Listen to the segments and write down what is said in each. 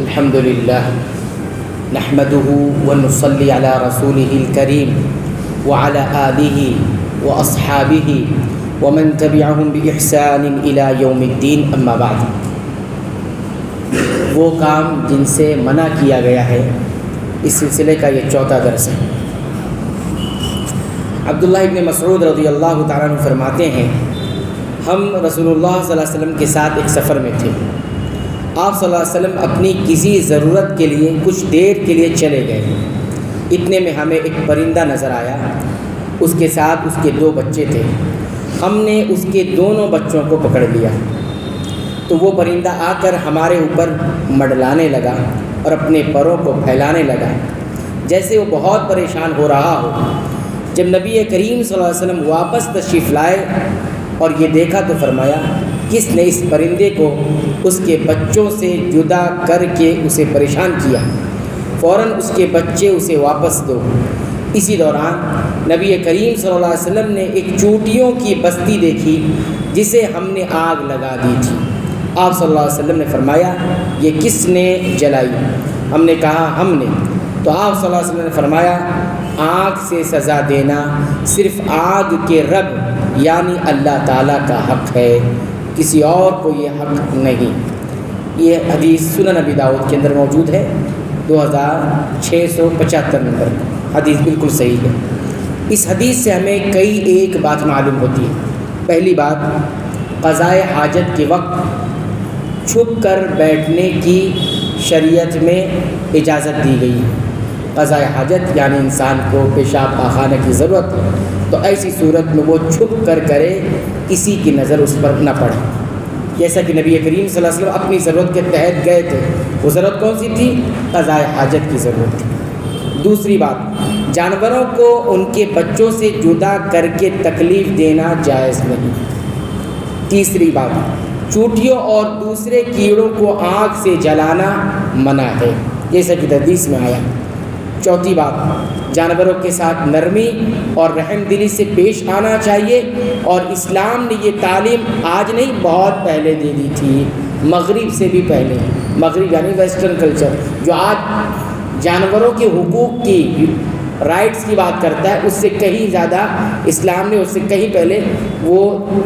الحمد للہ نحمده ونصلي على رسوله الكريم وعلى آله وأصحابه ومن تبعهم بإحسان إلى يوم الدين اما بعد۔ وہ کام جن سے منع کیا گیا ہے، اس سلسلے کا یہ چوتھا درس ہے۔ عبداللہ ابن مسعود رضی اللہ تعالیٰ عنہ فرماتے ہیں، ہم رسول اللہ صلی اللہ علیہ وسلم کے ساتھ ایک سفر میں تھے۔ آپ صلی اللہ علیہ وسلم اپنی کسی ضرورت کے لیے کچھ دیر کے لیے چلے گئے۔ اتنے میں ہمیں ایک پرندہ نظر آیا، اس کے ساتھ اس کے 2 بچے تھے۔ ہم نے اس کے دونوں بچوں کو پکڑ لیا تو وہ پرندہ آ کر ہمارے اوپر مڈلانے لگا اور اپنے پروں کو پھیلانے لگا جیسے وہ بہت پریشان ہو رہا ہو۔ جب نبی کریم صلی اللہ علیہ وسلم واپس تشریف لائے اور یہ دیکھا تو فرمایا، کس نے اس پرندے کو اس کے بچوں سے جدا کر کے اسے پریشان کیا؟ فوراً اس کے بچے اسے واپس دو۔ اسی دوران نبی کریم صلی اللہ علیہ وسلم نے ایک چونٹیوں کی بستی دیکھی جسے ہم نے آگ لگا دی تھی۔ آپ صلی اللہ علیہ وسلم نے فرمایا، یہ کس نے جلائی؟ ہم نے کہا ہم نے۔ تو آپ صلی اللہ علیہ وسلم نے فرمایا، آگ سے سزا دینا صرف آگ کے رب یعنی اللہ تعالیٰ کا حق ہے، کسی اور کو یہ حق نہیں۔ یہ حدیث سنن ابی داؤد کے اندر موجود ہے، 2675 نمبر حدیث بالکل صحیح ہے۔ اس حدیث سے ہمیں کئی ایک بات معلوم ہوتی ہے۔ پہلی بات، قضاء حاجت کے وقت چھپ کر بیٹھنے کی شریعت میں اجازت دی گئی ہے۔ قضاء حاجت یعنی انسان کو پیشاب پاخانہ کی ضرورت ہے تو ایسی صورت میں وہ چھپ کر کرے، کسی کی نظر اس پر نہ پڑے، جیسا کہ نبی کریم صلی اللہ علیہ وسلم اپنی ضرورت کے تحت گئے تھے۔ وہ ضرورت کون سی تھی؟ قضاء حاجت کی ضرورت تھی۔ دوسری بات، جانوروں کو ان کے بچوں سے جدا کر کے تکلیف دینا جائز نہیں۔ تیسری بات، چونٹیوں اور دوسرے کیڑوں کو آگ سے جلانا منع ہے، جیسا کہ حدیث میں آیا۔ چوتھی بات، جانوروں کے ساتھ نرمی اور رحم دلی سے پیش آنا چاہیے، اور اسلام نے یہ تعلیم آج نہیں بہت پہلے دے دی تھی، مغرب سے بھی پہلے۔ مغرب یعنی ویسٹرن کلچر جو آج جانوروں کے حقوق کی رائٹس کی بات کرتا ہے، اس سے کہیں زیادہ اسلام نے اس سے کہیں پہلے وہ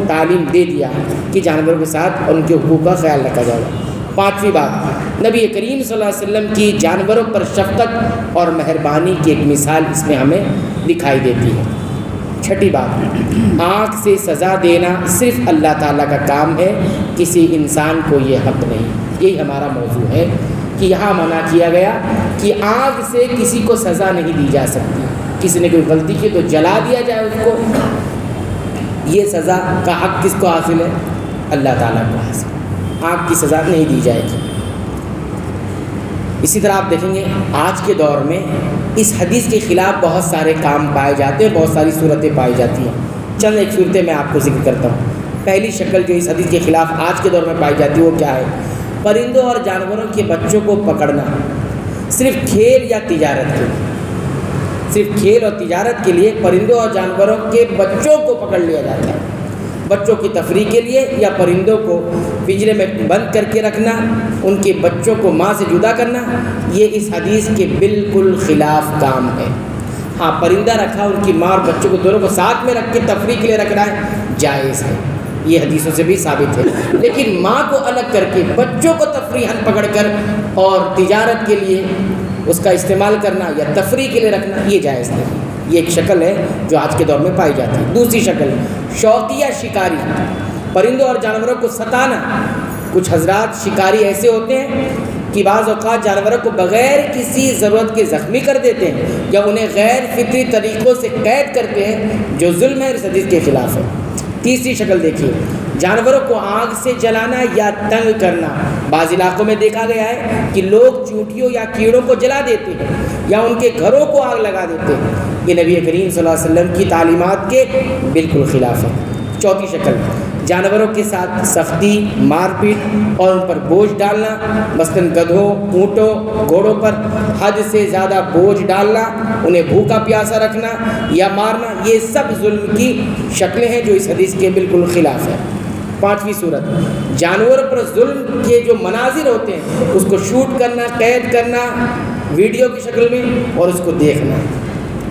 تعلیم دے دیا کہ جانوروں کے ساتھ ان کے حقوق کا خیال رکھا جائے گا۔ پانچویں بات، نبی کریم صلی اللہ علیہ وسلم کی جانوروں پر شفقت اور مہربانی کی ایک مثال اس میں ہمیں دکھائی دیتی ہے۔ چھٹی بات، آنکھ سے سزا دینا صرف اللہ تعالیٰ کا کام ہے، کسی انسان کو یہ حق نہیں۔ یہی ہمارا موضوع ہے کہ یہاں منع کیا گیا کہ آگ سے کسی کو سزا نہیں دی جا سکتی۔ کسی نے کوئی غلطی کی تو جلا دیا جائے اس کو، یہ سزا کا حق کس کو حاصل ہے؟ اللہ تعالیٰ کو حاصل۔ آگ کی سزا نہیں دی جائے گی۔ اسی طرح آپ دیکھیں گے آج کے دور میں اس حدیث کے خلاف بہت سارے کام پائے جاتے ہیں، بہت ساری صورتیں پائی جاتی ہیں۔ چند ایک صورتیں میں آپ کو ذکر کرتا ہوں۔ پہلی شکل جو اس حدیث کے خلاف آج کے دور میں پائی جاتی ہے وہ کیا ہے؟ پرندوں اور جانوروں کے بچوں کو پکڑنا صرف کھیل یا تجارت کے لیے، صرف کھیل اور تجارت کے لیے پرندوں اور جانوروں کے بچوں کو پکڑ لیا جاتا ہے، بچوں کی تفریح کے لیے، یا پرندوں کو پنجرے میں بند کر کے رکھنا، ان کے بچوں کو ماں سے جدا کرنا، یہ اس حدیث کے بالکل خلاف کام ہے۔ ہاں، پرندہ رکھا، ان کی ماں اور بچوں کو دونوں کو ساتھ میں رکھ کے تفریح کے لیے رکھنا ہے، جائز ہے، یہ حدیثوں سے بھی ثابت ہے۔ لیکن ماں کو الگ کر کے بچوں کو تفریحاً پکڑ کر اور تجارت کے لیے اس کا استعمال کرنا یا تفریح کے لیے رکھنا، یہ جائز نہیں۔ یہ ایک شکل ہے جو آج کے دور میں پائی جاتی ہے۔ دوسری شکل، شوقیہ شکاری، پرندوں اور جانوروں کو ستانا۔ کچھ حضرات شکاری ایسے ہوتے ہیں کہ بعض اوقات جانوروں کو بغیر کسی ضرورت کے زخمی کر دیتے ہیں یا انہیں غیر فطری طریقوں سے قید کرتے ہیں، جو ظلم ہے، اس حدیث کے خلاف ہے۔ تیسری شکل دیکھیے، جانوروں کو آگ سے جلانا یا تنگ کرنا۔ بعض علاقوں میں دیکھا گیا ہے کہ لوگ چونٹیوں یا کیڑوں کو جلا دیتے ہیں یا ان کے گھروں کو آگ لگا دیتے ہیں، یہ نبی کریم صلی اللہ علیہ وسلم کی تعلیمات کے بالکل خلاف ہے۔ چوتھی شکل، جانوروں کے ساتھ سختی، مار پیٹ اور ان پر بوجھ ڈالنا، مثلاً گدھوں، اونٹوں، گھوڑوں پر حد سے زیادہ بوجھ ڈالنا، انہیں بھوکا پیاسا رکھنا یا مارنا، یہ سب ظلم کی شکلیں ہیں جو اس حدیث کے بالکل خلاف ہے۔ 5ویں صورت جانوروں پر ظلم کے جو مناظر ہوتے ہیں اس کو شوٹ کرنا، قید کرنا ویڈیو کی شکل میں اور اس کو دیکھنا۔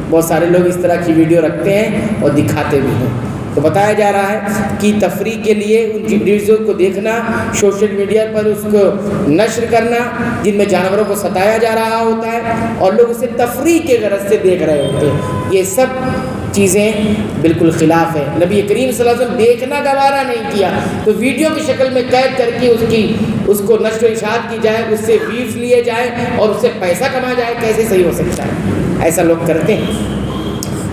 بہت سارے لوگ اس طرح کی ویڈیو رکھتے ہیں اور دکھاتے بھی ہیں۔ تو بتایا جا رہا ہے کہ تفریح کے لیے ان ویڈیوز کو دیکھنا، سوشل میڈیا پر اس کو نشر کرنا جن میں جانوروں کو ستایا جا رہا ہوتا ہے اور لوگ اسے تفریح کے غرض سے دیکھ رہے ہوتے ہیں، یہ سب چیزیں بالکل خلاف ہے۔ نبی کریم صلی اللہ علیہ وسلم دیکھنا گوارا نہیں کیا تو ویڈیو کی شکل میں قید کر کے اس کو نشر و اشاعت کی جائے، اس سے ویوز لیے جائیں اور اس سے پیسہ کما جائے، کیسے صحیح ہو سکتا ہے؟ ایسا لوگ کرتے ہیں۔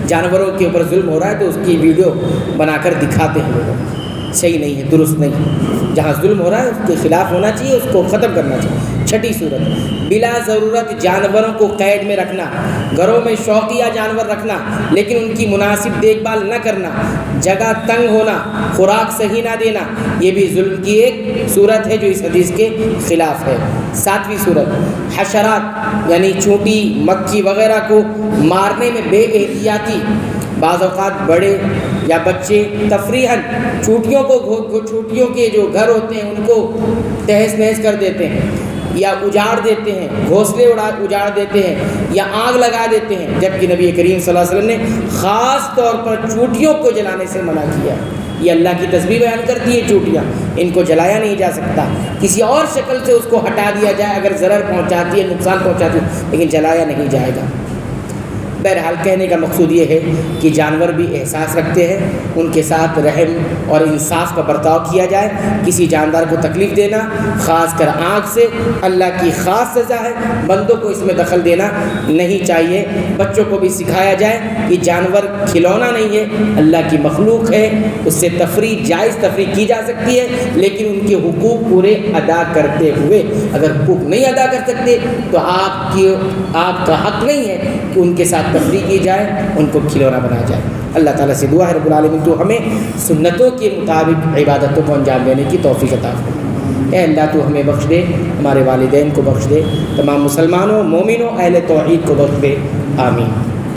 جانوروں کے اوپر ظلم ہو رہا ہے تو اس کی ویڈیو بنا کر دکھاتے ہیں لوگ، صحیح نہیں ہے، درست نہیں۔ جہاں ظلم ہو رہا ہے اس کے خلاف ہونا چاہیے، اس کو ختم کرنا چاہیے۔ 6 صورت بلا ضرورت جانوروں کو قید میں رکھنا، گھروں میں شوقیہ جانور رکھنا لیکن ان کی مناسب دیکھ بھال نہ کرنا، جگہ تنگ ہونا، خوراک صحیح نہ دینا، یہ بھی ظلم کی ایک صورت ہے جو اس حدیث کے خلاف ہے۔ 7ویں صورت حشرات یعنی چونٹی، مکھی وغیرہ کو مارنے میں بے احتیاطی، بعض اوقات بڑے یا بچے تفریحاً چونٹیوں کے جو گھر ہوتے ہیں ان کو تہس نہس کر دیتے ہیں یا اجاڑ دیتے ہیں، گھونسلے اجاڑ دیتے ہیں یا آگ لگا دیتے ہیں، جبکہ نبی کریم صلی اللہ علیہ وسلم نے خاص طور پر چونٹیوں کو جلانے سے منع کیا۔ یہ اللہ کی تسبیح بیان کرتی ہے چونٹیاں، ان کو جلایا نہیں جا سکتا، کسی اور شکل سے اس کو ہٹا دیا جائے اگر ضرر پہنچاتی ہے، نقصان پہنچاتی ہے، لیکن جلایا نہیں جائے گا۔ بہرحال کہنے کا مقصود یہ ہے کہ جانور بھی احساس رکھتے ہیں، ان کے ساتھ رحم اور انصاف کا برتاؤ کیا جائے۔ کسی جاندار کو تکلیف دینا خاص کر آنکھ سے اللہ کی خاص سزا ہے، بندوں کو اس میں دخل دینا نہیں چاہیے۔ بچوں کو بھی سکھایا جائے کہ جانور کھلونا نہیں ہے، اللہ کی مخلوق ہے، اس سے تفریح جائز تفریح کی جا سکتی ہے لیکن ان کے حقوق پورے ادا کرتے ہوئے۔ اگر حقوق نہیں ادا کر سکتے تو آپ کا حق نہیں ہے کہ ان کے ساتھ تفریح کی جائے، ان کو کھلونا بنا جائے۔ اللہ تعالیٰ سے دعا ہے رب العالمین تو ہمیں سنتوں کے مطابق عبادتوں کو انجام دینے کی توفیق عطا فرمائے۔ اے اللہ تو ہمیں بخش دے، ہمارے والدین کو بخش دے، تمام مسلمانوں، مومنوں، اہل توحید کو بخش دے، آمین۔